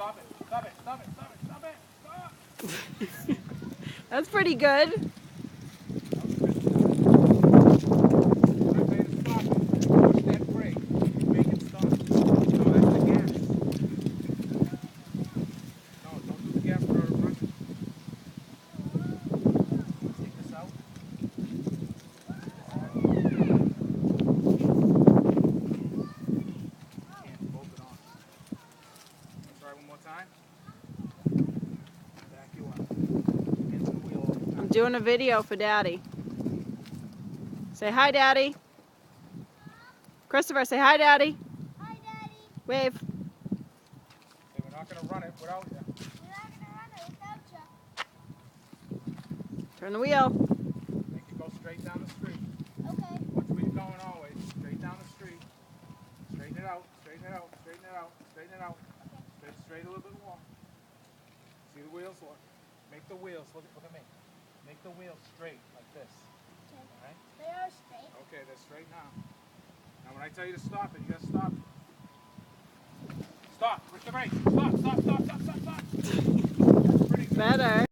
Stop it. Stop it. Stop it. Stop it. Stop it. Stop. That's pretty good. I'm doing a video for Daddy. Say hi, Daddy. Christopher, say hi, Daddy. Hi, Daddy. Wave. Okay, we're not going to run it without you. We're not going to run it without you. Turn the wheel. Make it go straight down the street. Okay. Watch where you're going always. Straight down the street. Straighten it out. Straighten it out. Straighten it out. Straighten it out. Okay. Straight a little bit more. See the wheels? Look. Make the wheels. Look at me. Make the wheels straight like this. Okay. All right? They are straight. Okay, they're straight now. Now when I tell you to stop it, you gotta stop. Stop. Push the brake. Stop. Stop. Stop. Stop. Stop. Stop. That's pretty good. Better.